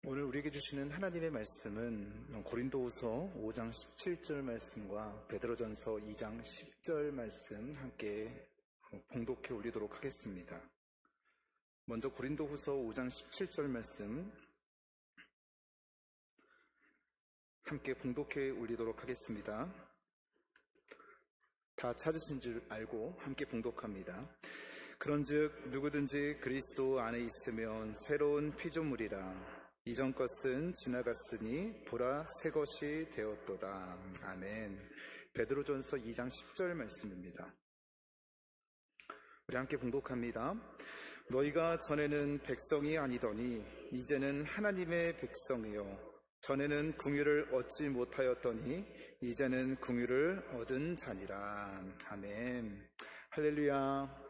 오늘 우리에게 주시는 하나님의 말씀은 고린도후서 5장 17절 말씀과 베드로전서 2장 10절 말씀 함께 봉독해 올리도록 하겠습니다. 먼저 고린도후서 5장 17절 말씀 함께 봉독해 올리도록 하겠습니다. 다 찾으신 줄 알고 함께 봉독합니다. 그런즉 누구든지 그리스도 안에 있으면 새로운 피조물이라. 이전 것은 지나갔으니 보라 새 것이 되었도다. 아멘. 베드로전서 2장 10절 말씀입니다. 우리 함께 봉독합니다. 너희가 전에는 백성이 아니더니 이제는 하나님의 백성이요 전에는 긍휼을 얻지 못하였더니 이제는 긍휼을 얻은 자니라. 아멘. 할렐루야.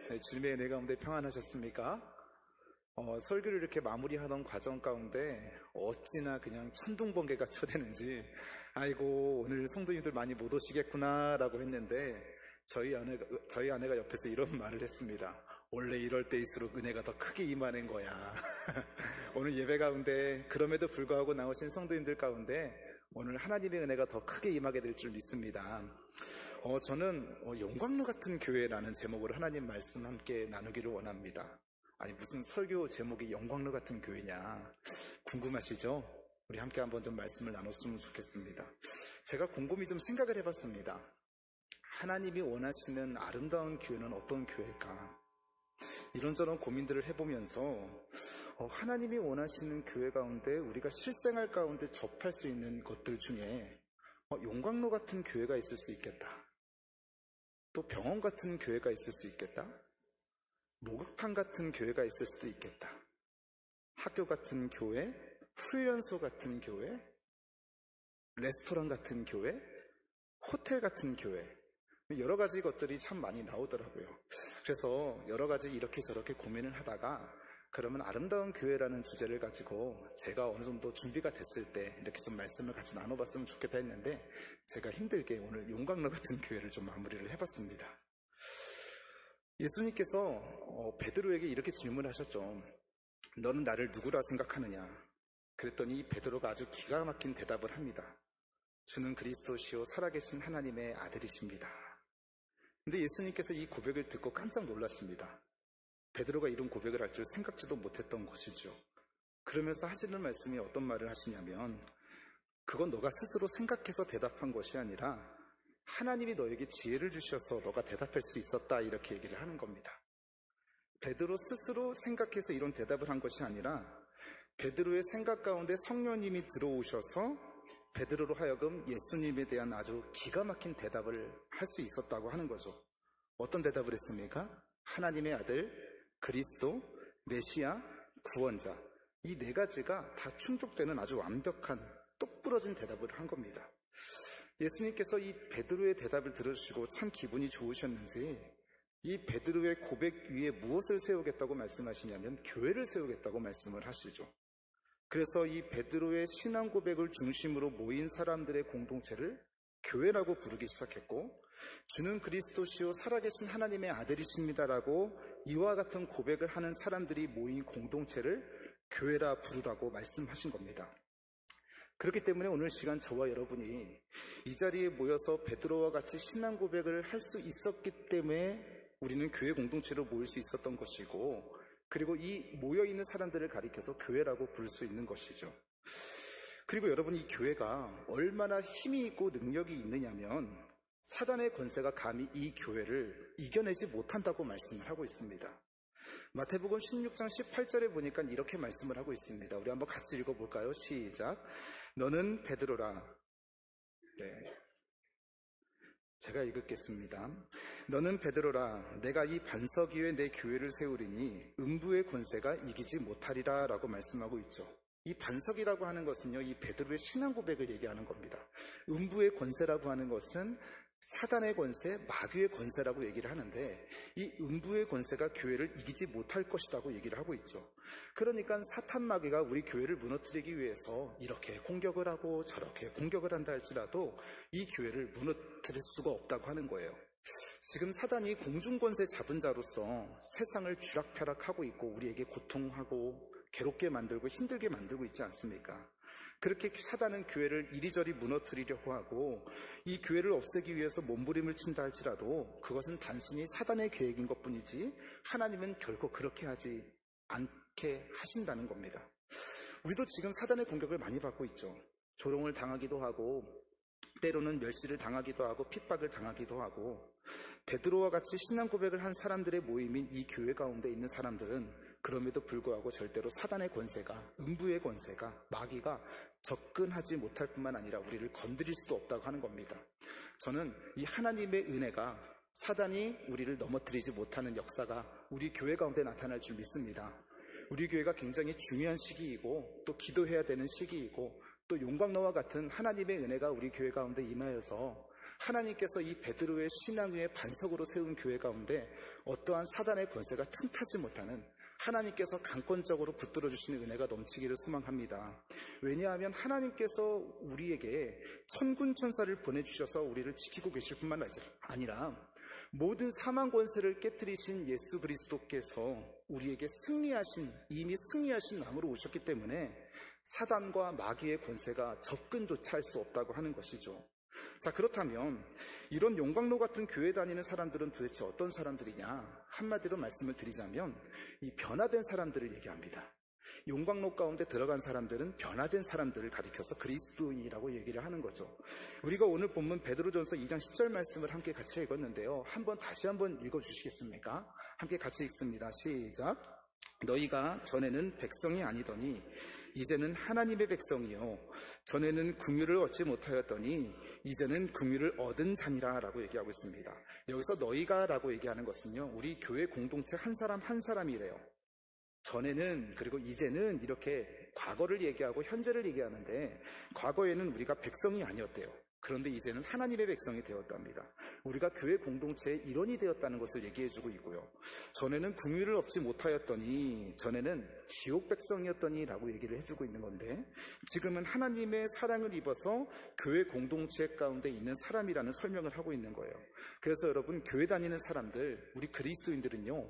네, 주님의 은혜 가운데 평안하셨습니까? 설교를 이렇게 마무리하던 과정 가운데 어찌나 그냥 천둥번개가 쳐대는지 아이고 오늘 성도님들 많이 못 오시겠구나 라고 했는데 저희 아내가 옆에서 이런 말을 했습니다. 원래 이럴 때일수록 은혜가 더 크게 임하는 거야. 오늘 예배 가운데 그럼에도 불구하고 나오신 성도님들 가운데 오늘 하나님의 은혜가 더 크게 임하게 될 줄 믿습니다. 저는 용광로 같은 교회라는 제목으로 하나님 말씀 함께 나누기를 원합니다. 아니 무슨 설교 제목이 영광로 같은 교회냐 궁금하시죠? 우리 함께 한번 좀 말씀을 나눴으면 좋겠습니다. 제가 곰곰이 좀 생각을 해봤습니다. 하나님이 원하시는 아름다운 교회는 어떤 교회일까? 이런저런 고민들을 해보면서 하나님이 원하시는 교회 가운데 우리가 실생활 가운데 접할 수 있는 것들 중에 용광로 같은 교회가 있을 수 있겠다. 또 병원 같은 교회가 있을 수 있겠다. 목욕탕 같은 교회가 있을 수도 있겠다. 학교 같은 교회, 훈련소 같은 교회, 레스토랑 같은 교회, 호텔 같은 교회, 여러 가지 것들이 참 많이 나오더라고요. 그래서 여러 가지 이렇게 저렇게 고민을 하다가 그러면 아름다운 교회라는 주제를 가지고 제가 어느 정도 준비가 됐을 때 이렇게 좀 말씀을 같이 나눠봤으면 좋겠다 했는데 제가 힘들게 오늘 용광로 같은 교회를 좀 마무리를 해봤습니다. 예수님께서 베드로에게 이렇게 질문하셨죠. 너는 나를 누구라 생각하느냐? 그랬더니 베드로가 아주 기가 막힌 대답을 합니다. 주는 그리스도시요 살아계신 하나님의 아들이십니다. 근데 예수님께서 이 고백을 듣고 깜짝 놀라십니다. 베드로가 이런 고백을 할 줄 생각지도 못했던 것이죠. 그러면서 하시는 말씀이 어떤 말을 하시냐면 그건 너가 스스로 생각해서 대답한 것이 아니라 하나님이 너에게 지혜를 주셔서 너가 대답할 수 있었다 이렇게 얘기를 하는 겁니다. 베드로 스스로 생각해서 이런 대답을 한 것이 아니라 베드로의 생각 가운데 성령님이 들어오셔서 베드로로 하여금 예수님에 대한 아주 기가 막힌 대답을 할 수 있었다고 하는 거죠. 어떤 대답을 했습니까? 하나님의 아들, 그리스도, 메시아, 구원자 이 네 가지가 다 충족되는 아주 완벽한 똑부러진 대답을 한 겁니다. 예수님께서 이 베드로의 대답을 들어주시고 참 기분이 좋으셨는지 이 베드로의 고백 위에 무엇을 세우겠다고 말씀하시냐면 교회를 세우겠다고 말씀을 하시죠. 그래서 이 베드로의 신앙 고백을 중심으로 모인 사람들의 공동체를 교회라고 부르기 시작했고 주는 그리스도시요 살아계신 하나님의 아들이십니다라고 이와 같은 고백을 하는 사람들이 모인 공동체를 교회라 부르라고 말씀하신 겁니다. 그렇기 때문에 오늘 시간 저와 여러분이 이 자리에 모여서 베드로와 같이 신앙 고백을 할 수 있었기 때문에 우리는 교회 공동체로 모일 수 있었던 것이고 그리고 이 모여있는 사람들을 가리켜서 교회라고 부를 수 있는 것이죠. 그리고 여러분 이 교회가 얼마나 힘이 있고 능력이 있느냐면 사단의 권세가 감히 이 교회를 이겨내지 못한다고 말씀을 하고 있습니다. 마태복음 16장 18절에 보니까 이렇게 말씀을 하고 있습니다. 우리 한번 같이 읽어볼까요? 시작. 너는 베드로라. 네. 제가 읽겠습니다. 너는 베드로라. 내가 이 반석 위에 내 교회를 세우리니 음부의 권세가 이기지 못하리라 라고 말씀하고 있죠. 이 반석이라고 하는 것은요, 이 베드로의 신앙 고백을 얘기하는 겁니다. 음부의 권세라고 하는 것은 사단의 권세, 마귀의 권세라고 얘기를 하는데 이 음부의 권세가 교회를 이기지 못할 것이라고 얘기를 하고 있죠. 그러니까 사탄 마귀가 우리 교회를 무너뜨리기 위해서 이렇게 공격을 하고 저렇게 공격을 한다 할지라도 이 교회를 무너뜨릴 수가 없다고 하는 거예요. 지금 사단이 공중권세 잡은 자로서 세상을 쥐락펴락하고 있고 우리에게 고통하고 괴롭게 만들고 힘들게 만들고 있지 않습니까? 그렇게 사단은 교회를 이리저리 무너뜨리려고 하고 이 교회를 없애기 위해서 몸부림을 친다 할지라도 그것은 단순히 사단의 계획인 것뿐이지 하나님은 결코 그렇게 하지 않게 하신다는 겁니다. 우리도 지금 사단의 공격을 많이 받고 있죠. 조롱을 당하기도 하고 때로는 멸시를 당하기도 하고 핍박을 당하기도 하고 베드로와 같이 신앙 고백을 한 사람들의 모임인 이 교회 가운데 있는 사람들은 그럼에도 불구하고 절대로 사단의 권세가, 음부의 권세가, 마귀가 접근하지 못할 뿐만 아니라 우리를 건드릴 수도 없다고 하는 겁니다. 저는 이 하나님의 은혜가 사단이 우리를 넘어뜨리지 못하는 역사가 우리 교회 가운데 나타날 줄 믿습니다. 우리 교회가 굉장히 중요한 시기이고 또 기도해야 되는 시기이고 또 용광로와 같은 하나님의 은혜가 우리 교회 가운데 임하여서 하나님께서 이 베드로의 신앙 위에 반석으로 세운 교회 가운데 어떠한 사단의 권세가 틈타지 못하는 하나님께서 강권적으로 붙들어 주시는 은혜가 넘치기를 소망합니다. 왜냐하면 하나님께서 우리에게 천군 천사를 보내주셔서 우리를 지키고 계실 뿐만 아니라 모든 사망 권세를 깨뜨리신 예수 그리스도께서 우리에게 이미 승리하신 왕으로 오셨기 때문에 사단과 마귀의 권세가 접근조차 할 수 없다고 하는 것이죠. 자, 그렇다면 이런 용광로 같은 교회 다니는 사람들은 도대체 어떤 사람들이냐? 한마디로 말씀을 드리자면 이 변화된 사람들을 얘기합니다. 용광로 가운데 들어간 사람들은 변화된 사람들을 가리켜서 그리스도인이라고 얘기를 하는 거죠. 우리가 오늘 본문 베드로전서 2장 10절 말씀을 함께 같이 읽었는데요. 다시 한번 읽어주시겠습니까? 함께 같이 읽습니다. 시작. 너희가 전에는 백성이 아니더니 이제는 하나님의 백성이요 전에는 긍휼을 얻지 못하였더니 이제는 긍휼을 얻은 자니라 라고 얘기하고 있습니다. 여기서 너희가 라고 얘기하는 것은요, 우리 교회 공동체 한 사람 한 사람이래요. 전에는 그리고 이제는 이렇게 과거를 얘기하고 현재를 얘기하는데 과거에는 우리가 백성이 아니었대요. 그런데 이제는 하나님의 백성이 되었답니다. 우리가 교회 공동체의 일원이 되었다는 것을 얘기해주고 있고요. 전에는 긍휼을 얻지 못하였더니 전에는 지옥 백성이었더니 라고 얘기를 해주고 있는 건데 지금은 하나님의 사랑을 입어서 교회 공동체 가운데 있는 사람이라는 설명을 하고 있는 거예요. 그래서 여러분, 교회 다니는 사람들, 우리 그리스도인들은요,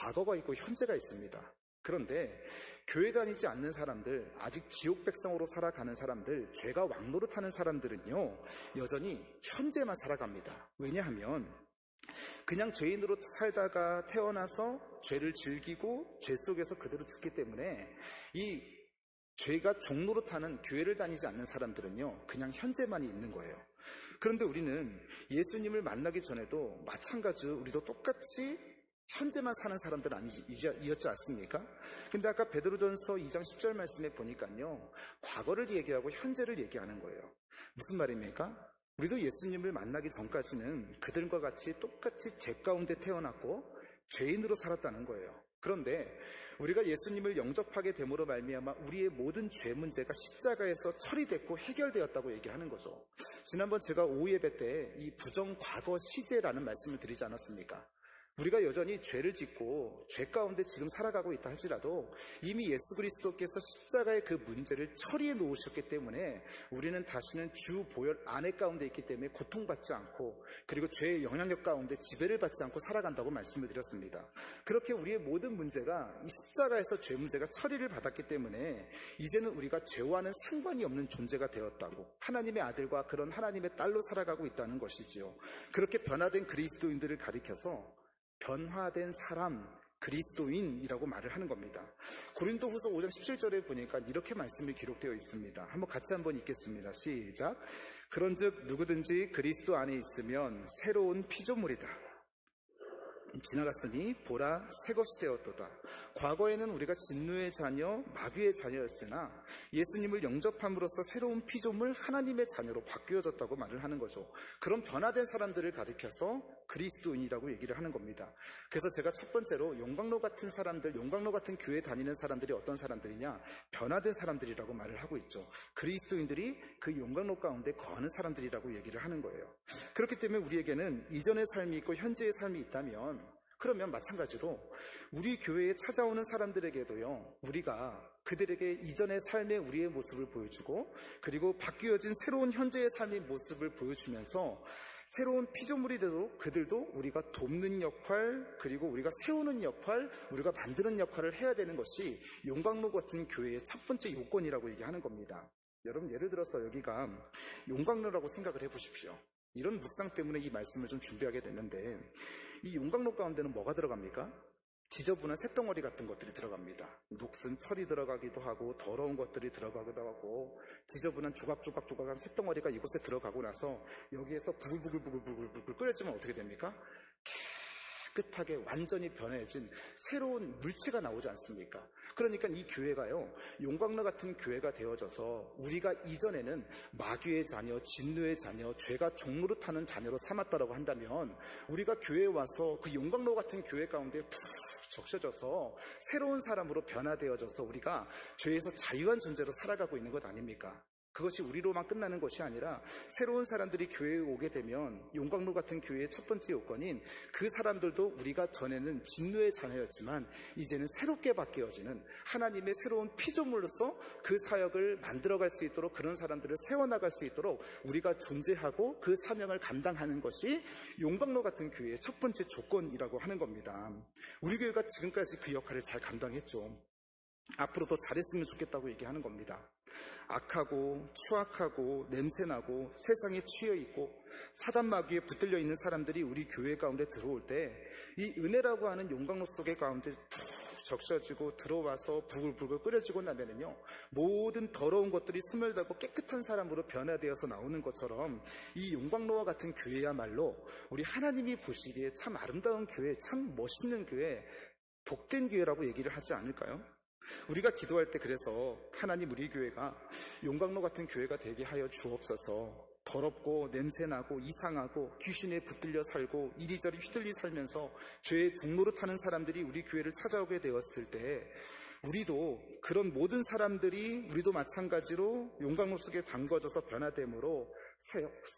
과거가 있고 현재가 있습니다. 그런데 교회 다니지 않는 사람들, 아직 지옥 백성으로 살아가는 사람들, 죄가 왕노릇하는 사람들은요, 여전히 현재만 살아갑니다. 왜냐하면 그냥 죄인으로 살다가 태어나서 죄를 즐기고 죄 속에서 그대로 죽기 때문에 이 죄가 종노릇하는 교회를 다니지 않는 사람들은요, 그냥 현재만이 있는 거예요. 그런데 우리는 예수님을 만나기 전에도 마찬가지로 우리도 똑같이 현재만 사는 사람들은 아니었지 않습니까? 근데 아까 베드로전서 2장 10절 말씀에 보니까요, 과거를 얘기하고 현재를 얘기하는 거예요. 무슨 말입니까? 우리도 예수님을 만나기 전까지는 그들과 같이 똑같이 죄 가운데 태어났고 죄인으로 살았다는 거예요. 그런데 우리가 예수님을 영접하게 됨으로 말미암아 우리의 모든 죄 문제가 십자가에서 처리됐고 해결되었다고 얘기하는 거죠. 지난번 제가 오후 예배 때 이 부정 과거 시제라는 말씀을 드리지 않았습니까? 우리가 여전히 죄를 짓고 죄 가운데 지금 살아가고 있다 할지라도 이미 예수 그리스도께서 십자가의 그 문제를 처리해 놓으셨기 때문에 우리는 다시는 주 보혈 안에 가운데 있기 때문에 고통받지 않고 그리고 죄의 영향력 가운데 지배를 받지 않고 살아간다고 말씀을 드렸습니다. 그렇게 우리의 모든 문제가 이 십자가에서 죄 문제가 처리를 받았기 때문에 이제는 우리가 죄와는 상관이 없는 존재가 되었다고, 하나님의 아들과 그런 하나님의 딸로 살아가고 있다는 것이지요. 그렇게 변화된 그리스도인들을 가리켜서 변화된 사람, 그리스도인이라고 말을 하는 겁니다. 고린도후서 5장 17절에 보니까 이렇게 말씀이 기록되어 있습니다. 같이 한번 읽겠습니다. 시작. 그런즉 누구든지 그리스도 안에 있으면 새로운 피조물이다. 지나갔으니 보라 새 것이 되었도다. 과거에는 우리가 진노의 자녀, 마귀의 자녀였으나 예수님을 영접함으로써 새로운 피조물, 하나님의 자녀로 바뀌어졌다고 말을 하는 거죠. 그런 변화된 사람들을 가리켜서 그리스도인이라고 얘기를 하는 겁니다. 그래서 제가 첫 번째로 용광로 같은 사람들, 용광로 같은 교회 다니는 사람들이 어떤 사람들이냐? 변화된 사람들이라고 말을 하고 있죠. 그리스도인들이 그 용광로 가운데 거하는 사람들이라고 얘기를 하는 거예요. 그렇기 때문에 우리에게는 이전의 삶이 있고 현재의 삶이 있다면, 그러면 마찬가지로 우리 교회에 찾아오는 사람들에게도요, 우리가 그들에게 이전의 삶의 우리의 모습을 보여주고 그리고 바뀌어진 새로운 현재의 삶의 모습을 보여주면서 새로운 피조물이 돼도 그들도 우리가 돕는 역할, 그리고 우리가 세우는 역할, 우리가 만드는 역할을 해야 되는 것이 용광로 같은 교회의 첫 번째 요건이라고 얘기하는 겁니다. 여러분, 예를 들어서 여기가 용광로라고 생각을 해보십시오. 이런 묵상 때문에 이 말씀을 좀 준비하게 됐는데, 이 용광로 가운데는 뭐가 들어갑니까? 지저분한 쇳덩어리 같은 것들이 들어갑니다. 녹슨 철이 들어가기도 하고 더러운 것들이 들어가기도 하고, 지저분한 조각조각한 쇳덩어리가 이곳에 들어가고 나서 여기에서 부글부글 끓여지면 어떻게 됩니까? 깨끗하게 완전히 변해진 새로운 물체가 나오지 않습니까? 그러니까 이 교회가요, 용광로 같은 교회가 되어져서 우리가 이전에는 마귀의 자녀, 진노의 자녀, 죄가 종로로 타는 자녀로 삼았다라고 한다면, 우리가 교회에 와서 그 용광로 같은 교회 가운데 푹 적셔져서 새로운 사람으로 변화되어져서 우리가 죄에서 자유한 존재로 살아가고 있는 것 아닙니까? 그것이 우리로만 끝나는 것이 아니라 새로운 사람들이 교회에 오게 되면 용광로 같은 교회의 첫 번째 요건인, 그 사람들도 우리가 전에는 진노의 자녀였지만 이제는 새롭게 바뀌어지는 하나님의 새로운 피조물로서 그 사역을 만들어갈 수 있도록, 그런 사람들을 세워나갈 수 있도록 우리가 존재하고 그 사명을 감당하는 것이 용광로 같은 교회의 첫 번째 조건이라고 하는 겁니다. 우리 교회가 지금까지 그 역할을 잘 감당했죠. 앞으로 더 잘했으면 좋겠다고 얘기하는 겁니다. 악하고 추악하고 냄새나고 세상에 취해있고 사단 마귀에 붙들려 있는 사람들이 우리 교회 가운데 들어올 때, 이 은혜라고 하는 용광로 속의 가운데 푹 적셔지고 들어와서 부글부글 끓여지고 나면은요, 모든 더러운 것들이 소멸되고 깨끗한 사람으로 변화되어서 나오는 것처럼, 이 용광로와 같은 교회야말로 우리 하나님이 보시기에 참 아름다운 교회, 참 멋있는 교회, 복된 교회라고 얘기를 하지 않을까요? 우리가 기도할 때 그래서 하나님, 우리 교회가 용광로 같은 교회가 되게 하여 주옵소서, 더럽고 냄새나고 이상하고 귀신에 붙들려 살고 이리저리 휘둘리 살면서 죄의 종로로 타는 사람들이 우리 교회를 찾아오게 되었을 때, 우리도 그런 모든 사람들이 우리도 마찬가지로 용광로 속에 담궈져서 변화됨으로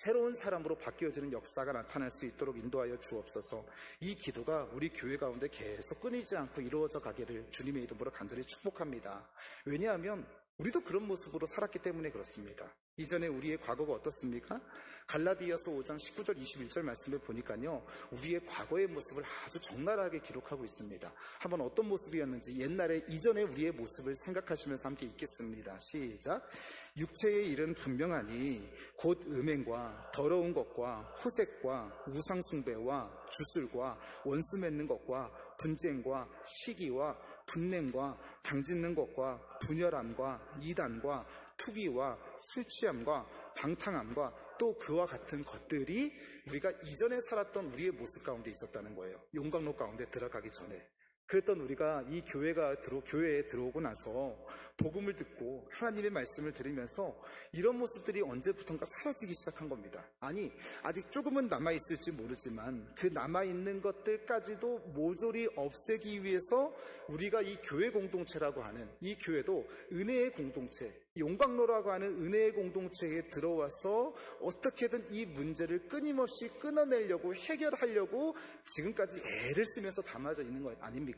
새로운 사람으로 바뀌어지는 역사가 나타날 수 있도록 인도하여 주옵소서. 이 기도가 우리 교회 가운데 계속 끊이지 않고 이루어져 가기를 주님의 이름으로 간절히 축복합니다. 왜냐하면 우리도 그런 모습으로 살았기 때문에 그렇습니다. 이전에 우리의 과거가 어떻습니까? 갈라디아서 5장 19절 21절 말씀을 보니까요, 우리의 과거의 모습을 아주 적나라하게 기록하고 있습니다. 한번 어떤 모습이었는지 옛날에 이전에 우리의 모습을 생각하시면서 함께 읽겠습니다. 시작. 육체의 일은 분명하니 곧 음행과 더러운 것과 호색과 우상숭배와 주술과 원수 맺는 것과 분쟁과 시기와 분냄과 당짓는 것과 분열함과 이단과 투기와 술취함과 방탕함과 또 그와 같은 것들이 우리가 이전에 살았던 우리의 모습 가운데 있었다는 거예요. 용광로 가운데 들어가기 전에. 그랬던 우리가 이 교회에 들어오고 나서 복음을 듣고 하나님의 말씀을 들으면서 이런 모습들이 언제부턴가 사라지기 시작한 겁니다. 아니, 아직 조금은 남아있을지 모르지만 그 남아있는 것들까지도 모조리 없애기 위해서 우리가 이 교회 공동체라고 하는, 이 교회도 은혜의 공동체, 용광로라고 하는 은혜의 공동체에 들어와서 어떻게든 이 문제를 끊임없이 끊어내려고, 해결하려고 지금까지 애를 쓰면서 담아져 있는 것 아닙니까?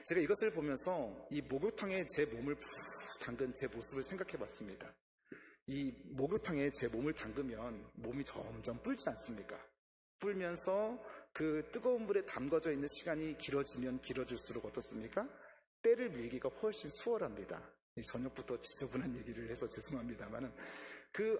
제가 이것을 보면서 이 목욕탕에 제 몸을 푹 담근 제 모습을 생각해 봤습니다. 이 목욕탕에 제 몸을 담그면 몸이 점점 불지 않습니까? 불면서 그 뜨거운 물에 담궈져 있는 시간이 길어지면 길어질수록 어떻습니까? 때를 밀기가 훨씬 수월합니다. 저녁부터 지저분한 얘기를 해서 죄송합니다만은, 그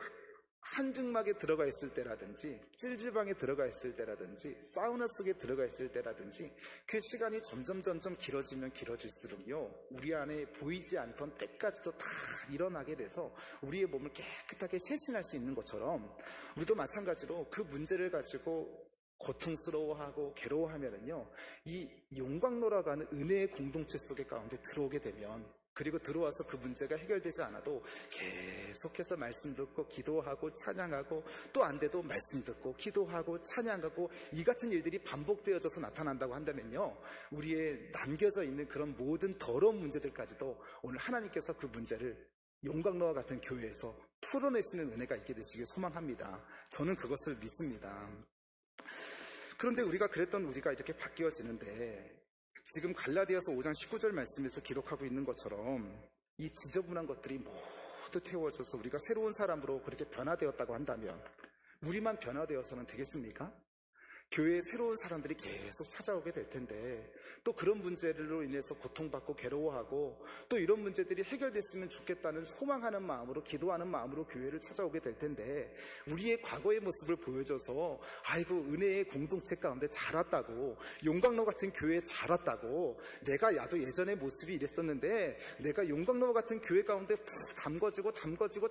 한증막에 들어가 있을 때라든지 찜질방에 들어가 있을 때라든지 사우나 속에 들어가 있을 때라든지 그 시간이 점점 길어지면 길어질수록요, 우리 안에 보이지 않던 때까지도 다 일어나게 돼서 우리의 몸을 깨끗하게 세신할 수 있는 것처럼, 우리도 마찬가지로 그 문제를 가지고 고통스러워하고 괴로워하면은요, 이 용광로라고 하는 은혜의 공동체 속에 가운데 들어오게 되면, 그리고 들어와서 그 문제가 해결되지 않아도 계속해서 말씀 듣고 기도하고 찬양하고, 또 안 돼도 말씀 듣고 기도하고 찬양하고, 이 같은 일들이 반복되어져서 나타난다고 한다면요, 우리의 남겨져 있는 그런 모든 더러운 문제들까지도 오늘 하나님께서 그 문제를 용광로와 같은 교회에서 풀어내시는 은혜가 있게 되시길 소망합니다. 저는 그것을 믿습니다. 그런데 우리가 그랬던 우리가 이렇게 바뀌어지는데, 지금 갈라디아서 5장 19절 말씀에서 기록하고 있는 것처럼 이 지저분한 것들이 모두 태워져서 우리가 새로운 사람으로 그렇게 변화되었다고 한다면, 우리만 변화되어서는 되겠습니까? 교회에 새로운 사람들이 계속 찾아오게 될 텐데 또 그런 문제들로 인해서 고통받고 괴로워하고 또 이런 문제들이 해결됐으면 좋겠다는 소망하는 마음으로 기도하는 마음으로 교회를 찾아오게 될 텐데 우리의 과거의 모습을 보여줘서 아이고 은혜의 공동체 가운데 자랐다고 용광로 같은 교회에 자랐다고 나도 예전의 모습이 이랬었는데 내가 용광로 같은 교회 가운데 푹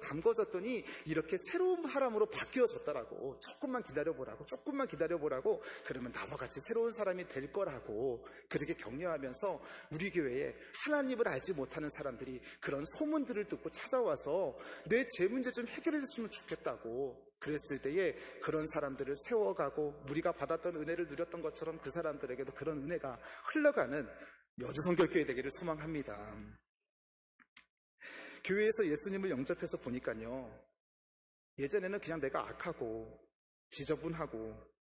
담궈졌더니 이렇게 새로운 사람으로 바뀌어졌더라고. 조금만 기다려보라고 그러면 나와 같이 새로운 사람이 될 거라고 그렇게 격려하면서 우리 교회에 하나님을 알지 못하는 사람들이 그런 소문들을 듣고 찾아와서 내 제 문제 좀 해결해 줬으면 좋겠다고 그랬을 때에 그런 사람들을 세워가고 우리가 받았던 은혜를 누렸던 것처럼 그 사람들에게도 그런 은혜가 흘러가는 여주성결교회 되기를 소망합니다. 교회에서 예수님을 영접해서 보니까요, 예전에는 그냥 내가 악하고 지저분하고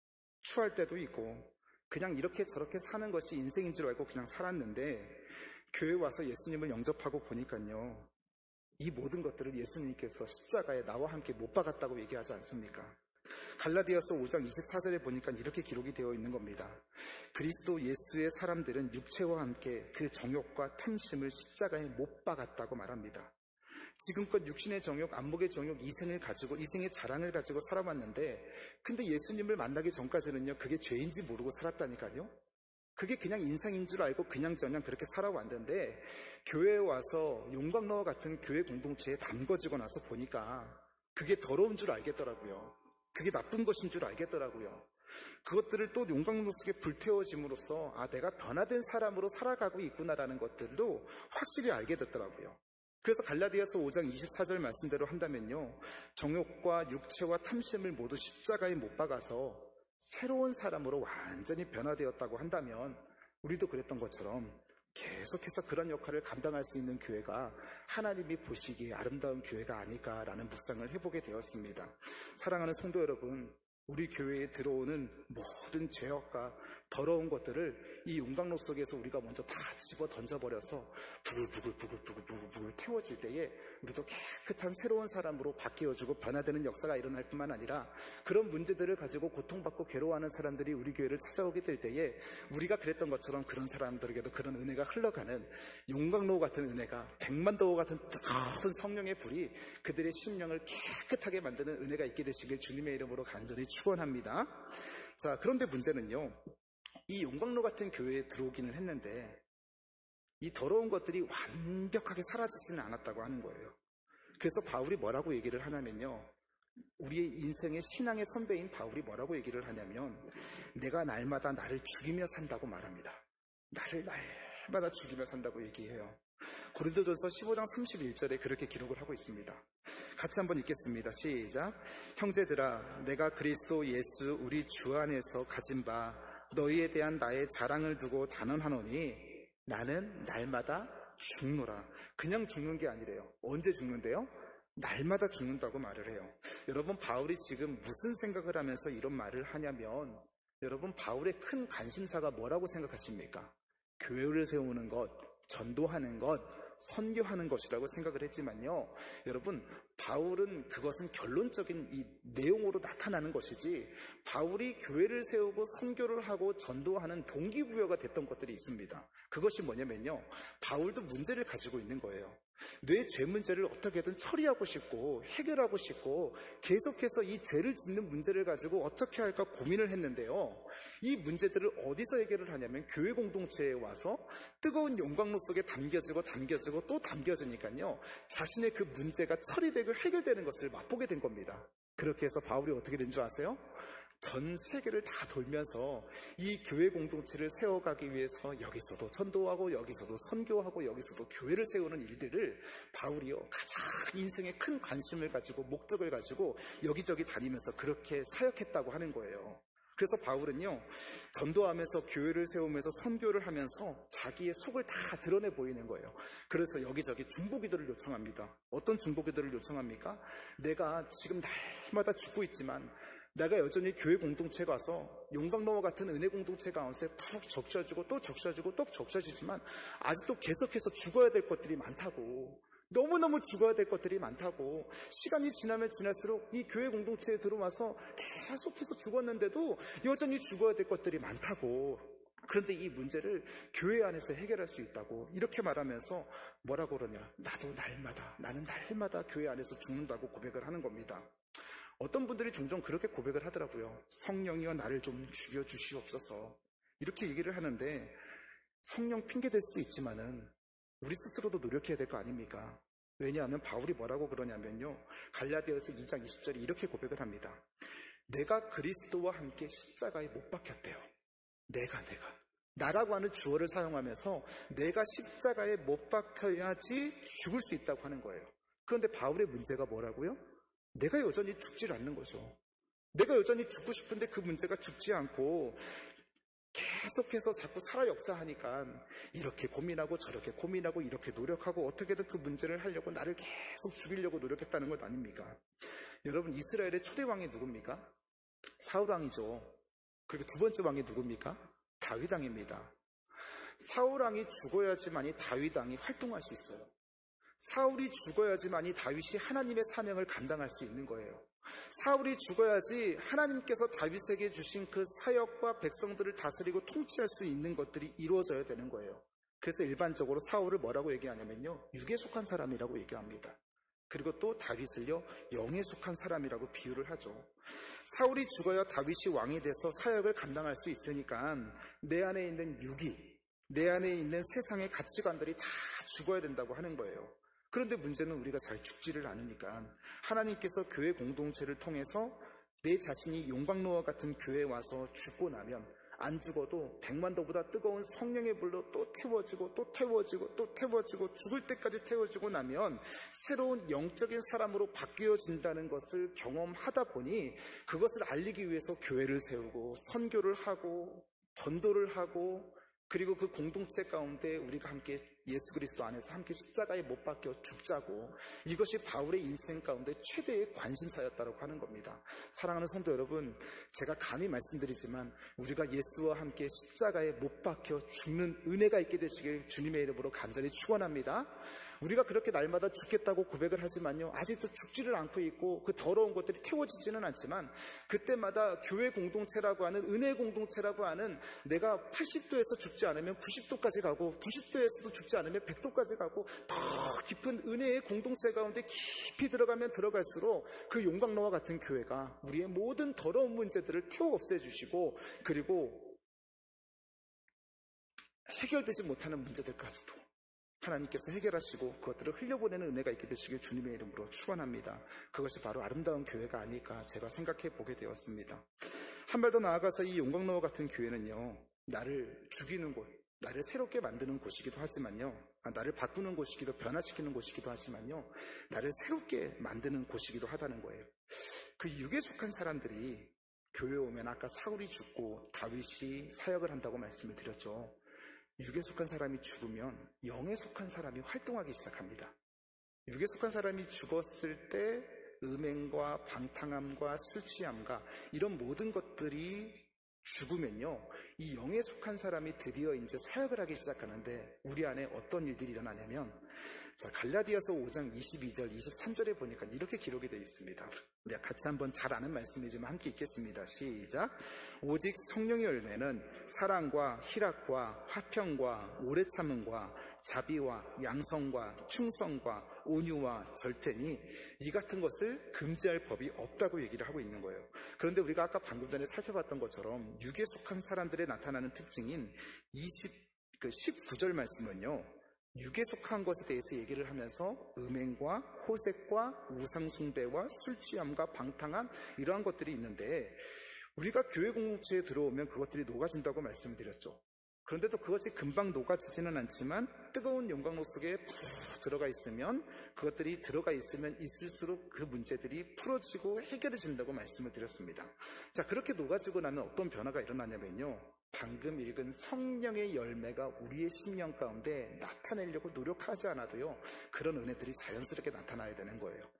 추할 때도 있고 그냥 이렇게 저렇게 사는 것이 인생인 줄 알고 그냥 살았는데 교회 와서 예수님을 영접하고 보니까요, 이 모든 것들을 예수님께서 십자가에 나와 함께 못 박았다고 얘기하지 않습니까? 갈라디아서 5장 24절에 보니까 이렇게 기록이 되어 있는 겁니다. 그리스도 예수의 사람들은 육체와 함께 그 정욕과 탐심을 십자가에 못 박았다고 말합니다. 지금껏 육신의 정욕, 안목의 정욕, 이생의 자랑을 가지고 살아왔는데 근데 예수님을 만나기 전까지는요, 그게 죄인지 모르고 살았다니까요. 그게 그냥 인생인 줄 알고 그냥저냥 그렇게 살아왔는데 교회에 와서 용광로와 같은 교회 공동체에 담궈지고 나서 보니까 그게 더러운 줄 알겠더라고요. 그게 나쁜 것인 줄 알겠더라고요. 그것들을 또 용광로 속에 불태워짐으로써 내가 변화된 사람으로 살아가고 있구나라는 것들도 확실히 알게 됐더라고요. 그래서 갈라디아서 5장 24절 말씀대로 한다면요, 정욕과 육체와 탐심을 모두 십자가에 못 박아서 새로운 사람으로 완전히 변화되었다고 한다면 우리도 그랬던 것처럼 계속해서 그런 역할을 감당할 수 있는 교회가 하나님이 보시기에 아름다운 교회가 아닐까라는 묵상을 해보게 되었습니다. 사랑하는 성도 여러분, 우리 교회에 들어오는 모든 죄악과 더러운 것들을 이 용광로 속에서 우리가 먼저 다 집어 던져버려서 부글부글 태워질 때에 우리도 깨끗한 새로운 사람으로 바뀌어주고 변화되는 역사가 일어날 뿐만 아니라 그런 문제들을 가지고 고통받고 괴로워하는 사람들이 우리 교회를 찾아오게 될 때에 우리가 그랬던 것처럼 그런 사람들에게도 그런 은혜가 흘러가는 용광로 같은 은혜가 백만도호 같은 뜨거운 성령의 불이 그들의 심령을 깨끗하게 만드는 은혜가 있게 되시길 주님의 이름으로 간절히 축원합니다. 자, 그런데 문제는요, 이 용광로 같은 교회에 들어오기는 했는데 이 더러운 것들이 완벽하게 사라지지는 않았다고 하는 거예요. 그래서 바울이 뭐라고 얘기를 하냐면요, 우리의 인생의 신앙의 선배인 바울이 뭐라고 얘기를 하냐면 내가 날마다 나를 죽이며 산다고 말합니다. 나를 날마다 죽이며 산다고 얘기해요. 고린도전서 15장 31절에 그렇게 기록을 하고 있습니다. 같이 한번 읽겠습니다. 시작. 형제들아, 내가 그리스도 예수 우리 주 안에서 가진 바 너희에 대한 나의 자랑을 두고 단언하노니 나는 날마다 죽노라. 그냥 죽는 게 아니래요. 언제 죽는데요? 날마다 죽는다고 말을 해요. 여러분, 바울이 지금 무슨 생각을 하면서 이런 말을 하냐면, 여러분, 바울의 큰 관심사가 뭐라고 생각하십니까? 교회를 세우는 것, 전도하는 것, 선교하는 것이라고 생각을 했지만요, 여러분, 바울은 그것은 결론적인 이 내용으로 나타나는 것이지 바울이 교회를 세우고 선교를 하고 전도하는 동기부여가 됐던 것들이 있습니다. 그것이 뭐냐면요, 바울도 문제를 가지고 있는 거예요. 내 죄 문제를 어떻게든 처리하고 싶고 해결하고 싶고 계속해서 이 죄를 짓는 문제를 가지고 어떻게 할까 고민을 했는데요, 이 문제들을 어디서 해결을 하냐면 교회 공동체에 와서 뜨거운 용광로 속에 담겨지고 또 담겨지니까요, 자신의 그 문제가 처리되고 해결되는 것을 맛보게 된 겁니다. 그렇게 해서 바울이 어떻게 된 줄 아세요? 전 세계를 다 돌면서 이 교회 공동체를 세워가기 위해서 여기서도 전도하고 여기서도 선교하고 여기서도 교회를 세우는 일들을 바울이요, 가장 인생에 큰 관심을 가지고 목적을 가지고 여기저기 다니면서 그렇게 사역했다고 하는 거예요. 그래서 바울은요, 전도하면서 교회를 세우면서 선교를 하면서 자기의 속을 다 드러내 보이는 거예요. 그래서 여기저기 중보기도를 요청합니다. 어떤 중보기도를 요청합니까? 내가 지금 날마다 죽고 있지만 내가 여전히 교회 공동체 가서 용광로와 같은 은혜 공동체 가운데 푹 적셔지고 또 적셔지고 또 적셔지지만 아직도 계속해서 죽어야 될 것들이 많다고. 너무너무 죽어야 될 것들이 많다고. 시간이 지나면 지날수록 이 교회 공동체에 들어와서 계속해서 죽었는데도 여전히 죽어야 될 것들이 많다고. 그런데 이 문제를 교회 안에서 해결할 수 있다고 이렇게 말하면서 뭐라고 그러냐, 나는 날마다 교회 안에서 죽는다고 고백을 하는 겁니다. 어떤 분들이 종종 그렇게 고백을 하더라고요. 성령이여 나를 좀 죽여주시옵소서, 이렇게 얘기를 하는데, 성령 핑계 댈 수도 있지만은 우리 스스로도 노력해야 될 거 아닙니까? 왜냐하면 바울이 뭐라고 그러냐면요, 갈라디아서 2장 20절에 이렇게 고백을 합니다. 내가 그리스도와 함께 십자가에 못 박혔대요. 나라고 하는 주어를 사용하면서 내가 십자가에 못 박혀야지 죽을 수 있다고 하는 거예요. 그런데 바울의 문제가 뭐라고요? 내가 여전히 죽질 않는 거죠. 내가 여전히 죽고 싶은데 그 문제가 죽지 않고 계속해서 자꾸 살아 역사하니까 이렇게 고민하고 저렇게 고민하고 이렇게 노력하고 어떻게든 그 문제를 하려고 나를 계속 죽이려고 노력했다는 것 아닙니까? 여러분, 이스라엘의 초대 왕이 누굽니까? 사울 왕이죠. 그리고 두 번째 왕이 누굽니까? 다윗 왕입니다. 사울 왕이 죽어야지만이 다윗 왕이 활동할 수 있어요. 사울이 죽어야지만이 다윗이 하나님의 사명을 감당할 수 있는 거예요. 사울이 죽어야지 하나님께서 다윗에게 주신 그 사역과 백성들을 다스리고 통치할 수 있는 것들이 이루어져야 되는 거예요. 그래서 일반적으로 사울을 뭐라고 얘기하냐면요, 육에 속한 사람이라고 얘기합니다. 그리고 또 다윗을요, 영에 속한 사람이라고 비유를 하죠. 사울이 죽어야 다윗이 왕이 돼서 사역을 감당할 수 있으니까 내 안에 있는 육이, 내 안에 있는 세상의 가치관들이 다 죽어야 된다고 하는 거예요. 그런데 문제는 우리가 잘 죽지를 않으니까 하나님께서 교회 공동체를 통해서 내 자신이 용광로와 같은 교회에 와서 죽고 나면 안 죽어도 100만도보다 뜨거운 성령의 불로 또 태워지고 또 태워지고 또 태워지고 죽을 때까지 태워지고 나면 새로운 영적인 사람으로 바뀌어진다는 것을 경험하다 보니 그것을 알리기 위해서 교회를 세우고 선교를 하고 전도를 하고, 그리고 그 공동체 가운데 우리가 함께 예수 그리스도 안에서 함께 십자가에 못 박혀 죽자고, 이것이 바울의 인생 가운데 최대의 관심사였다고 하는 겁니다. 사랑하는 성도 여러분, 제가 감히 말씀드리지만 우리가 예수와 함께 십자가에 못 박혀 죽는 은혜가 있게 되시길 주님의 이름으로 간절히 축원합니다. 우리가 그렇게 날마다 죽겠다고 고백을 하지만요, 아직도 죽지를 않고 있고 그 더러운 것들이 태워지지는 않지만, 그때마다 교회 공동체라고 하는, 은혜 공동체라고 하는, 내가 80도에서 죽지 않으면 90도까지 가고 90도에서도 죽지 않으면 100도까지 가고 더 깊은 은혜의 공동체 가운데 깊이 들어가면 들어갈수록 그 용광로와 같은 교회가 우리의 모든 더러운 문제들을 태워 없애주시고, 그리고 해결되지 못하는 문제들까지도 하나님께서 해결하시고 그것들을 흘려보내는 은혜가 있게 되시길 주님의 이름으로 축원합니다. 그것이 바로 아름다운 교회가 아닐까 제가 생각해 보게 되었습니다. 한 발 더 나아가서 이 용광로와 같은 교회는요, 나를 죽이는 곳, 나를 새롭게 만드는 곳이기도 하지만요, 나를 바꾸는 곳이기도, 변화시키는 곳이기도 하지만요, 나를 새롭게 만드는 곳이기도 하다는 거예요. 그 육에 속한 사람들이 교회에 오면, 아까 사울이 죽고 다윗이 사역을 한다고 말씀을 드렸죠. 육에 속한 사람이 죽으면 영에 속한 사람이 활동하기 시작합니다. 육에 속한 사람이 죽었을 때 음행과 방탕함과 술 취함과 이런 모든 것들이 죽으면요, 이 영에 속한 사람이 드디어 이제 사역을 하기 시작하는데, 우리 안에 어떤 일들이 일어나냐면, 자, 갈라디아서 5장 22절 23절에 보니까 이렇게 기록이 되어 있습니다. 우리가 같이 한번 잘 아는 말씀이지만 함께 읽겠습니다. 시작. 오직 성령의 열매는 사랑과 희락과 화평과 오래 참음과 자비와 양성과 충성과 온유와 절제니 이 같은 것을 금지할 법이 없다고 얘기를 하고 있는 거예요. 그런데 우리가 아까 방금 전에 살펴봤던 것처럼 육에 속한 사람들의 나타나는 특징인 19절 말씀은요, 육에 속한 것에 대해서 얘기를 하면서 음행과 호색과 우상숭배와 술취함과 방탕한 이러한 것들이 있는데, 우리가 교회 공동체에 들어오면 그것들이 녹아진다고 말씀드렸죠. 그런데도 그것이 금방 녹아지지는 않지만 뜨거운 용광로 속에 푹 들어가 있으면, 그것들이 들어가 있으면 있을수록 그 문제들이 풀어지고 해결해진다고 말씀을 드렸습니다. 자, 그렇게 녹아지고 나면 어떤 변화가 일어나냐면요, 방금 읽은 성령의 열매가 우리의 심령 가운데 나타내려고 노력하지 않아도요, 그런 은혜들이 자연스럽게 나타나야 되는 거예요.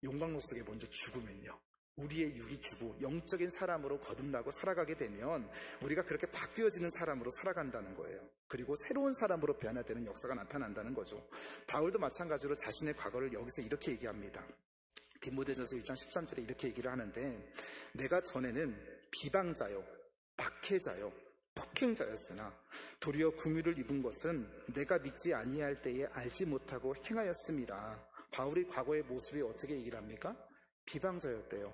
용광로 속에 먼저 죽으면요, 우리의 육이 주고 영적인 사람으로 거듭나고 살아가게 되면 우리가 그렇게 바뀌어지는 사람으로 살아간다는 거예요. 그리고 새로운 사람으로 변화되는 역사가 나타난다는 거죠. 바울도 마찬가지로 자신의 과거를 여기서 이렇게 얘기합니다. 디모데전서 1장 13절에 이렇게 얘기를 하는데, 내가 전에는 비방자요, 박해자요, 폭행자였으나 도리어 긍휼을 입은 것은 내가 믿지 아니할 때에 알지 못하고 행하였음이라. 바울이 과거의 모습이 어떻게 얘기를 합니까? 비방자였대요,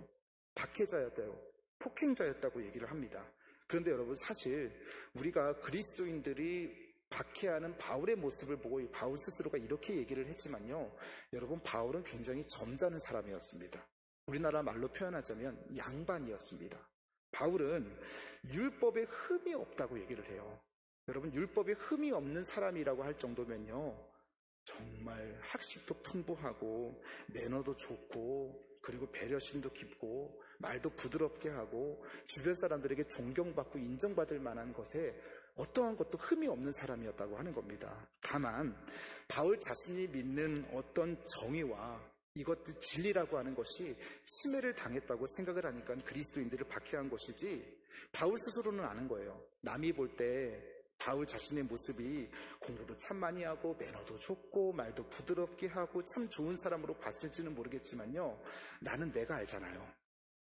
박해자였대요, 폭행자였다고 얘기를 합니다. 그런데 여러분, 사실 우리가 그리스도인들이 박해하는 바울의 모습을 보고 바울 스스로가 이렇게 얘기를 했지만요, 여러분, 바울은 굉장히 점잖은 사람이었습니다. 우리나라 말로 표현하자면 양반이었습니다. 바울은 율법에 흠이 없다고 얘기를 해요. 여러분, 율법에 흠이 없는 사람이라고 할 정도면요, 정말 학식도 풍부하고 매너도 좋고 그리고 배려심도 깊고 말도 부드럽게 하고 주변 사람들에게 존경받고 인정받을 만한 것에 어떠한 것도 흠이 없는 사람이었다고 하는 겁니다. 다만 바울 자신이 믿는 어떤 정의와 이것도 진리라고 하는 것이 침해를 당했다고 생각을 하니까 그리스도인들을 박해한 것이지, 바울 스스로는 아는 거예요. 남이 볼 때 바울 자신의 모습이 공부도 참 많이 하고 매너도 좋고 말도 부드럽게 하고 참 좋은 사람으로 봤을지는 모르겠지만요, 나는 내가 알잖아요.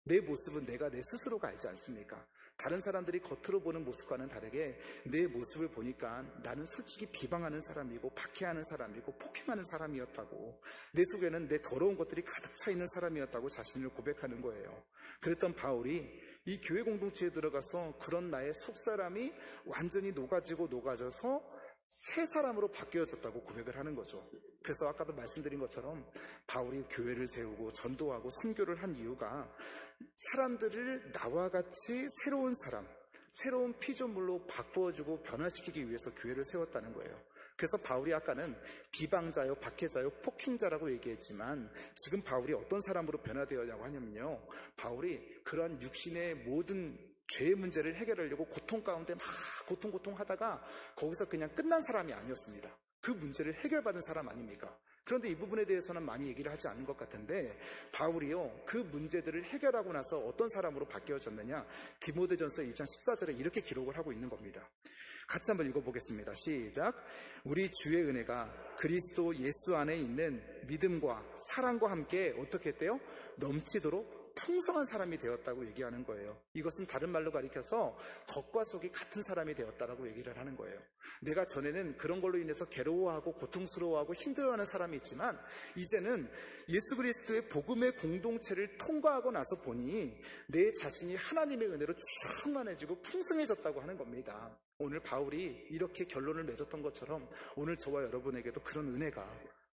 내 모습은 내가 내 스스로가 알지 않습니까? 다른 사람들이 겉으로 보는 모습과는 다르게 내 모습을 보니까 나는 솔직히 비방하는 사람이고 박해하는 사람이고 폭행하는 사람이었다고, 내 속에는 내 더러운 것들이 가득 차 있는 사람이었다고 자신을 고백하는 거예요. 그랬던 바울이 이 교회 공동체에 들어가서 그런 나의 속사람이 완전히 녹아져서 새 사람으로 바뀌어졌다고 고백을 하는 거죠. 그래서 아까도 말씀드린 것처럼 바울이 교회를 세우고 전도하고 선교를 한 이유가 사람들을 나와 같이 새로운 사람, 새로운 피조물로 바꾸어주고 변화시키기 위해서 교회를 세웠다는 거예요. 그래서 바울이 아까는 비방자요, 박해자요, 폭행자라고 얘기했지만 지금 바울이 어떤 사람으로 변화되었냐고 하냐면요, 바울이 그러한 육신의 모든 죄의 문제를 해결하려고 고통 가운데 막 고통하다가 거기서 그냥 끝난 사람이 아니었습니다. 그 문제를 해결받은 사람 아닙니까? 그런데 이 부분에 대해서는 많이 얘기를 하지 않는 것 같은데, 바울이요, 그 문제들을 해결하고 나서 어떤 사람으로 바뀌어졌느냐, 디모데전서 1장 14절에 이렇게 기록을 하고 있는 겁니다. 같이 한번 읽어보겠습니다. 시작. 우리 주의 은혜가 그리스도 예수 안에 있는 믿음과 사랑과 함께 어떻게 했대요? 넘치도록 풍성한 사람이 되었다고 얘기하는 거예요. 이것은 다른 말로 가리켜서 겉과 속이 같은 사람이 되었다라고 얘기를 하는 거예요. 내가 전에는 그런 걸로 인해서 괴로워하고 고통스러워하고 힘들어하는 사람이 있지만 이제는 예수 그리스도의 복음의 공동체를 통과하고 나서 보니 내 자신이 하나님의 은혜로 충만해지고 풍성해졌다고 하는 겁니다. 오늘 바울이 이렇게 결론을 맺었던 것처럼 오늘 저와 여러분에게도 그런 은혜가,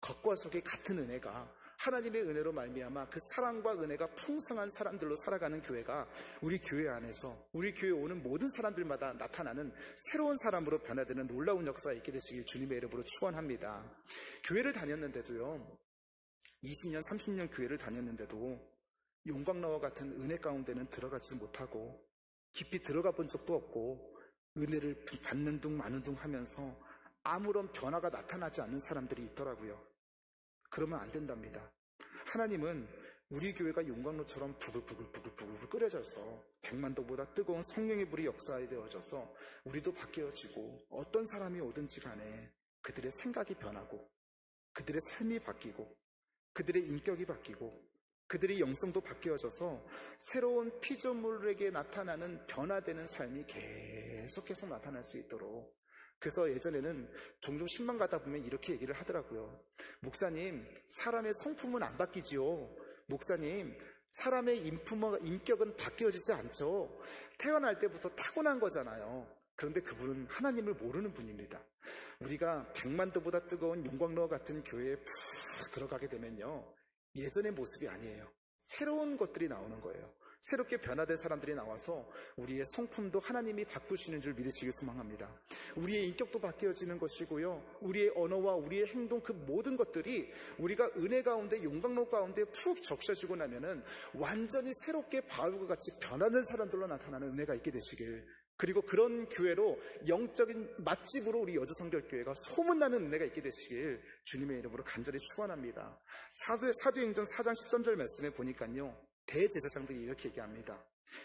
겉과 속이 같은 은혜가 하나님의 은혜로 말미암아 그 사랑과 은혜가 풍성한 사람들로 살아가는 교회가 우리 교회 안에서 우리 교회에 오는 모든 사람들마다 나타나는 새로운 사람으로 변화되는 놀라운 역사가 있게 되시길 주님의 이름으로 축원합니다. 교회를 다녔는데도요, 20년 30년 교회를 다녔는데도 용광로와 같은 은혜 가운데는 들어가지 못하고 깊이 들어가 본 적도 없고 은혜를 받는 둥 마는 둥 하면서 아무런 변화가 나타나지 않는 사람들이 있더라고요. 그러면 안 된답니다. 하나님은 우리 교회가 용광로처럼 부글부글 끓여져서 100만도보다 뜨거운 성령의 불이 역사되어져서 우리도 바뀌어지고 어떤 사람이 오든지 간에 그들의 생각이 변하고 그들의 삶이 바뀌고 그들의 인격이 바뀌고 그들의 영성도 바뀌어져서 새로운 피조물에게 나타나는 변화되는 삶이 계속해서 나타날 수 있도록, 그래서 예전에는 종종 신방 가다 보면 이렇게 얘기를 하더라고요. 목사님, 사람의 성품은 안 바뀌지요. 목사님, 사람의 인격은 바뀌어지지 않죠. 태어날 때부터 타고난 거잖아요. 그런데 그분은 하나님을 모르는 분입니다. 우리가 100만도보다 뜨거운 용광로와 같은 교회에 푹 들어가게 되면요, 예전의 모습이 아니에요. 새로운 것들이 나오는 거예요. 새롭게 변화된 사람들이 나와서 우리의 성품도 하나님이 바꾸시는 줄 믿으시길 소망합니다. 우리의 인격도 바뀌어지는 것이고요, 우리의 언어와 우리의 행동, 그 모든 것들이 우리가 은혜 가운데 용광로 가운데 푹 적셔지고 나면은 완전히 새롭게 바울과 같이 변하는 사람들로 나타나는 은혜가 있게 되시길, 그리고 그런 교회로 영적인 맛집으로 우리 여주성결교회가 소문나는 은혜가 있게 되시길 주님의 이름으로 간절히 축원합니다. 사도행전 4장 13절 말씀에 보니까요, 대제사장들이 이렇게 얘기합니다.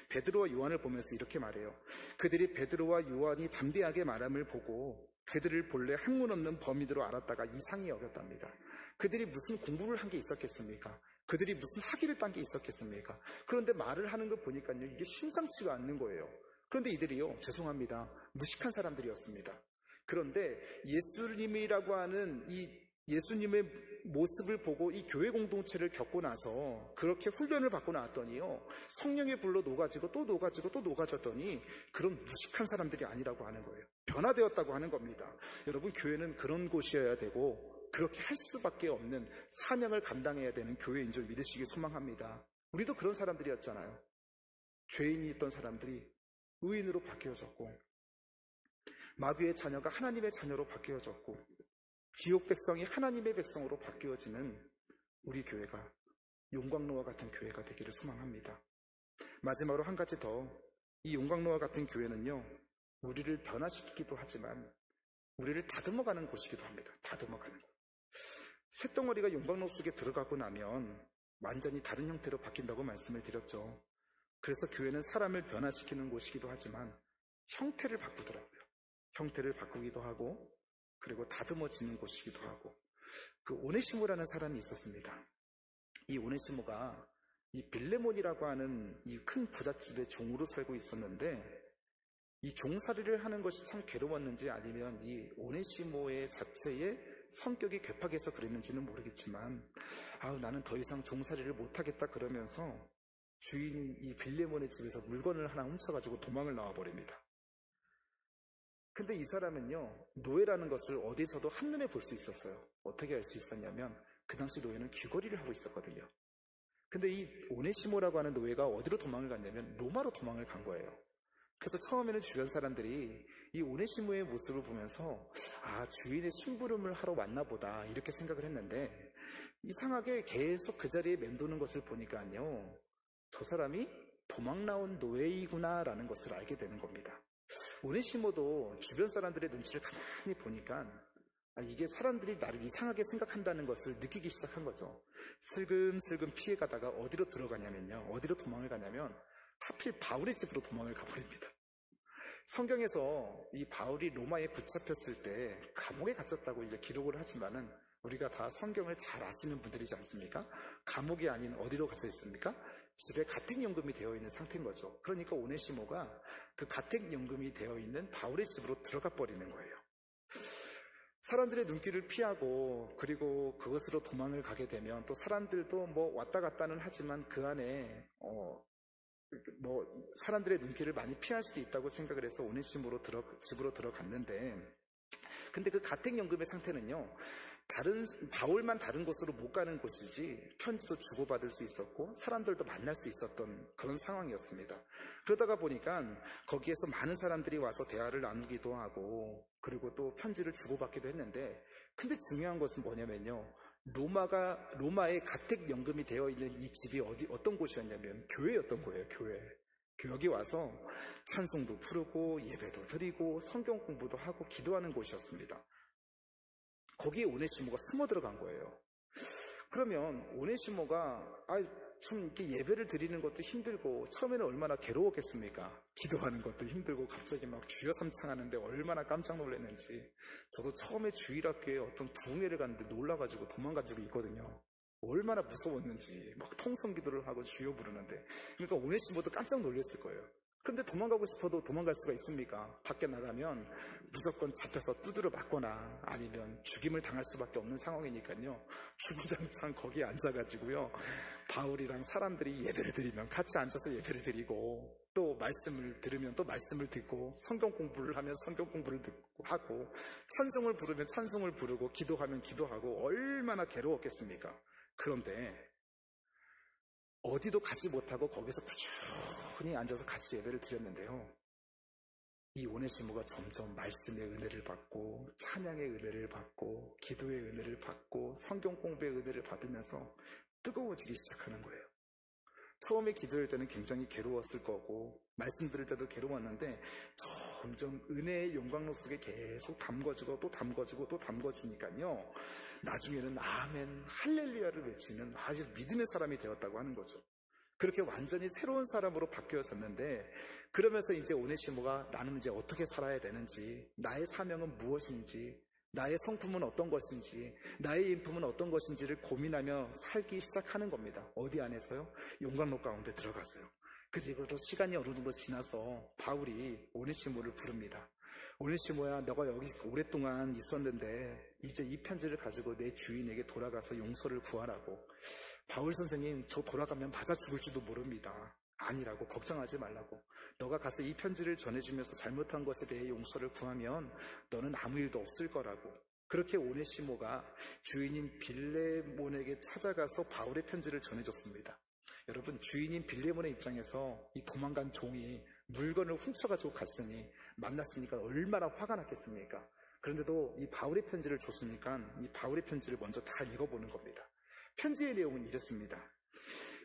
베드로와 요한을 보면서 이렇게 말해요. 그들이 베드로와 요한이 담대하게 말함을 보고 그들을 본래 학문 없는 범인으로 알았다가 이상히 여겼답니다. 그들이 무슨 공부를 한 게 있었겠습니까? 그들이 무슨 학위를 딴 게 있었겠습니까? 그런데 말을 하는 걸 보니까요, 이게 심상치가 않는 거예요. 그런데 이들이요, 죄송합니다, 무식한 사람들이었습니다. 그런데 예수님이라고 하는 이 예수님의 모습을 보고 이 교회 공동체를 겪고 나서 그렇게 훈련을 받고 나왔더니요, 성령의 불로 녹아지고 또 녹아지고 또 녹아졌더니 그런 무식한 사람들이 아니라고 하는 거예요. 변화되었다고 하는 겁니다. 여러분, 교회는 그런 곳이어야 되고 그렇게 할 수밖에 없는 사명을 감당해야 되는 교회인 줄 믿으시기 소망합니다. 우리도 그런 사람들이었잖아요. 죄인이 있던 사람들이 의인으로 바뀌어졌고, 마귀의 자녀가 하나님의 자녀로 바뀌어졌고, 지옥 백성이 하나님의 백성으로 바뀌어지는 우리 교회가 용광로와 같은 교회가 되기를 소망합니다. 마지막으로 한 가지 더, 이 용광로와 같은 교회는요, 우리를 변화시키기도 하지만 우리를 다듬어가는 곳이기도 합니다. 다듬어가는 곳. 쇳덩어리가 용광로 속에 들어가고 나면 완전히 다른 형태로 바뀐다고 말씀을 드렸죠. 그래서 교회는 사람을 변화시키는 곳이기도 하지만 형태를 바꾸더라고요. 형태를 바꾸기도 하고, 그리고 다듬어지는 곳이기도 하고. 그 오네시모라는 사람이 있었습니다. 이 오네시모가 이 빌레몬이라고 하는 이 큰 부잣집의 종으로 살고 있었는데, 이 종살이를 하는 것이 참 괴로웠는지 아니면 이 오네시모의 자체의 성격이 괴팍해서 그랬는지는 모르겠지만, 나는 더 이상 종살이를 못하겠다 그러면서 주인 이 빌레몬의 집에서 물건을 하나 훔쳐가지고 도망을 나와버립니다. 근데 이 사람은요, 노예라는 것을 어디서도 한눈에 볼 수 있었어요. 어떻게 알 수 있었냐면, 그 당시 노예는 귀걸이를 하고 있었거든요. 근데 이 오네시모라고 하는 노예가 어디로 도망을 갔냐면 로마로 도망을 간 거예요. 그래서 처음에는 주변 사람들이 이 오네시모의 모습을 보면서 주인의 심부름을 하러 왔나 보다 이렇게 생각을 했는데, 이상하게 계속 그 자리에 맴도는 것을 보니까요, 저 사람이 도망 나온 노예이구나 라는 것을 알게 되는 겁니다. 오네시모도 주변 사람들의 눈치를 가만히 보니까 이게 사람들이 나를 이상하게 생각한다는 것을 느끼기 시작한 거죠. 슬금슬금 피해가다가 어디로 들어가냐면요, 어디로 도망을 가냐면 하필 바울의 집으로 도망을 가버립니다. 성경에서 이 바울이 로마에 붙잡혔을 때 감옥에 갇혔다고 이제 기록을 하지만은, 우리가 다 성경을 잘 아시는 분들이지 않습니까? 감옥이 아닌 어디로 갇혀 있습니까? 집에 가택연금이 되어 있는 상태인 거죠. 그러니까 오네시모가 그 가택연금이 되어 있는 바울의 집으로 들어가 버리는 거예요. 사람들의 눈길을 피하고, 그리고 그것으로 도망을 가게 되면 또 사람들도 뭐 왔다 갔다는 하지만 그 안에 사람들의 눈길을 많이 피할 수도 있다고 생각을 해서 오네시모로 집으로 들어갔는데, 근데 그 가택연금의 상태는요, 바울만 다른 곳으로 못 가는 곳이지 편지도 주고받을 수 있었고 사람들도 만날 수 있었던 그런 상황이었습니다. 그러다가 보니까 거기에서 많은 사람들이 와서 대화를 나누기도 하고, 그리고 또 편지를 주고받기도 했는데, 근데 중요한 것은 뭐냐면요, 로마의 가택연금이 되어 있는 이 집이 어떤 곳이었냐면 교회였던 거예요. 교회. 여기 와서 찬송도 부르고 예배도 드리고 성경 공부도 하고 기도하는 곳이었습니다. 거기에 오네시모가 숨어 들어간 거예요. 그러면 오네시모가 좀 이렇게 예배를 드리는 것도 힘들고 처음에는 얼마나 괴로웠겠습니까? 기도하는 것도 힘들고 갑자기 막 주여 삼창하는데 얼마나 깜짝 놀랐는지. 저도 처음에 주일학교에 어떤 부흥회를 갔는데 놀라가지고 도망가지고 있거든요. 얼마나 무서웠는지 막 통성기도를 하고 주여 부르는데, 그러니까 오네시모도 깜짝 놀랐을 거예요. 그런데 도망가고 싶어도 도망갈 수가 있습니까? 밖에 나가면 무조건 잡혀서 두드려 맞거나 아니면 죽임을 당할 수밖에 없는 상황이니까요, 주구장창 거기에 앉아가지고요, 바울이랑 사람들이 예배를 드리면 같이 앉아서 예배를 드리고, 또 말씀을 들으면 또 말씀을 듣고, 성경 공부를 하면 성경 공부를 듣고 하고, 찬송을 부르면 찬송을 부르고, 기도하면 기도하고, 얼마나 괴로웠겠습니까? 그런데 어디도 가지 못하고 거기서 꾸준히 앉아서 같이 예배를 드렸는데요, 이 오네시모가 점점 말씀의 은혜를 받고 찬양의 은혜를 받고 기도의 은혜를 받고 성경 공부의 은혜를 받으면서 뜨거워지기 시작하는 거예요. 처음에 기도할 때는 굉장히 괴로웠을 거고 말씀 들을 때도 괴로웠는데, 점점 은혜의 용광로 속에 계속 담궈지고 또 담궈지고 또 담궈지니까요, 나중에는 아멘 할렐루야를 외치는 아주 믿음의 사람이 되었다고 하는 거죠. 그렇게 완전히 새로운 사람으로 바뀌어졌는데, 그러면서 이제 오네시모가 나는 이제 어떻게 살아야 되는지, 나의 사명은 무엇인지, 나의 성품은 어떤 것인지, 나의 인품은 어떤 것인지를 고민하며 살기 시작하는 겁니다. 어디 안에서요? 용광로 가운데 들어가서요. 그리고 또 시간이 어느 정도 지나서 바울이 오네시모를 부릅니다. 오네시모야, 너가 여기 오랫동안 있었는데 이제 이 편지를 가지고 내 주인에게 돌아가서 용서를 구하라고. 바울 선생님, 저 돌아가면 맞아 죽을지도 모릅니다. 아니라고, 걱정하지 말라고. 너가 가서 이 편지를 전해주면서 잘못한 것에 대해 용서를 구하면 너는 아무 일도 없을 거라고. 그렇게 오네시모가 주인인 빌레몬에게 찾아가서 바울의 편지를 전해줬습니다. 여러분, 주인인 빌레몬의 입장에서 이 도망간 종이 물건을 훔쳐가지고 갔으니, 만났으니까 얼마나 화가 났겠습니까? 그런데도 이 바울의 편지를 줬으니까 이 바울의 편지를 먼저 다 읽어보는 겁니다. 편지의 내용은 이렇습니다.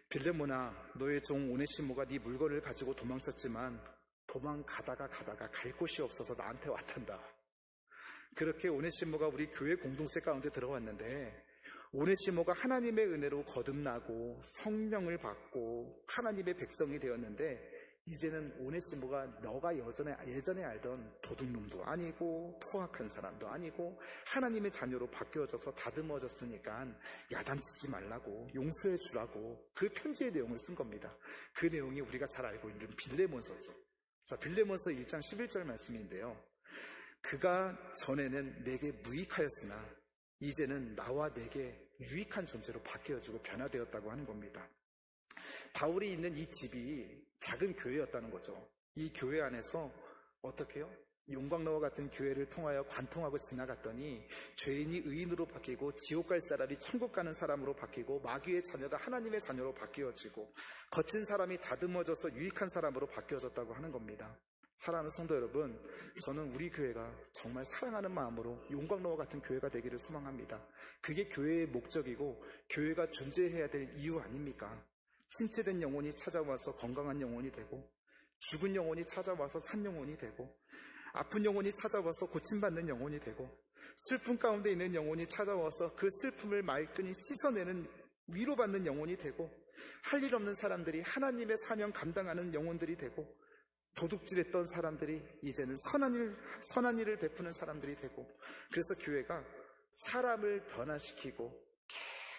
빌레몬아, 너의 종 오네시모가 네 물건을 가지고 도망쳤지만 도망가다가 갈 곳이 없어서 나한테 왔단다. 그렇게 오네시모가 우리 교회 공동체 가운데 들어왔는데, 오네시모가 하나님의 은혜로 거듭나고 성령을 받고 하나님의 백성이 되었는데, 이제는 오네시모가 너가 예전에 알던 도둑놈도 아니고 포악한 사람도 아니고 하나님의 자녀로 바뀌어져서 다듬어졌으니까 야단치지 말라고, 용서해 주라고 그 편지의 내용을 쓴 겁니다. 그 내용이 우리가 잘 알고 있는 빌레몬서죠. 자, 빌레몬서 1장 11절 말씀인데요. 그가 전에는 내게 무익하였으나 이제는 나와 내게 유익한 존재로 바뀌어지고 변화되었다고 하는 겁니다. 바울이 있는 이 집이 작은 교회였다는 거죠. 이 교회 안에서 어떻게 해요? 용광로와 같은 교회를 통하여 관통하고 지나갔더니 죄인이 의인으로 바뀌고 지옥 갈 사람이 천국 가는 사람으로 바뀌고 마귀의 자녀가 하나님의 자녀로 바뀌어지고 거친 사람이 다듬어져서 유익한 사람으로 바뀌어졌다고 하는 겁니다. 사랑하는 성도 여러분, 저는 우리 교회가 정말 사랑하는 마음으로 용광로와 같은 교회가 되기를 소망합니다. 그게 교회의 목적이고 교회가 존재해야 될 이유 아닙니까? 신체된 영혼이 찾아와서 건강한 영혼이 되고, 죽은 영혼이 찾아와서 산 영혼이 되고, 아픈 영혼이 찾아와서 고침받는 영혼이 되고, 슬픔 가운데 있는 영혼이 찾아와서 그 슬픔을 말끔히 씻어내는 위로받는 영혼이 되고, 할 일 없는 사람들이 하나님의 사명 감당하는 영혼들이 되고, 도둑질했던 사람들이 이제는 선한 일을 베푸는 사람들이 되고, 그래서 교회가 사람을 변화시키고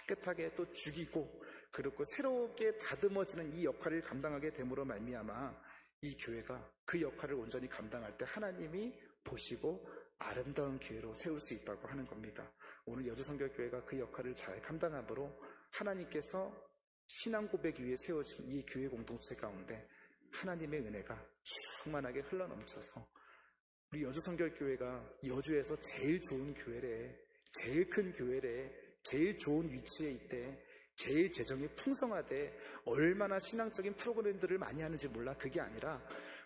깨끗하게 또 죽이고 그리고 새롭게 다듬어지는 이 역할을 감당하게 됨으로 말미암아 이 교회가 그 역할을 온전히 감당할 때 하나님이 보시고 아름다운 교회로 세울 수 있다고 하는 겁니다. 오늘 여주성결교회가 그 역할을 잘 감당함으로 하나님께서 신앙 고백 위에 세워진 이 교회 공동체 가운데 하나님의 은혜가 충만하게 흘러넘쳐서 우리 여주성결교회가 여주에서 제일 좋은 교회래, 제일 큰 교회래, 제일 좋은 위치에 있대, 제일 재정이 풍성하대, 얼마나 신앙적인 프로그램들을 많이 하는지 몰라. 그게 아니라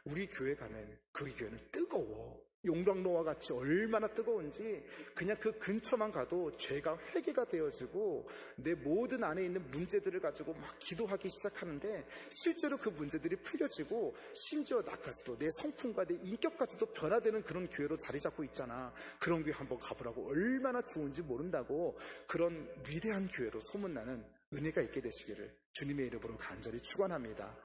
우리 교회 가면 그 교회는 뜨거워. 용광로와 같이 얼마나 뜨거운지 그냥 그 근처만 가도 죄가 회개가 되어지고 내 모든 안에 있는 문제들을 가지고 막 기도하기 시작하는데 실제로 그 문제들이 풀려지고 심지어 나까지도 내 성품과 내 인격까지도 변화되는 그런 교회로 자리 잡고 있잖아. 그런 교회 한번 가보라고. 얼마나 좋은지 모른다고. 그런 위대한 교회로 소문나는 은혜가 있게 되시기를 주님의 이름으로 간절히 축원합니다.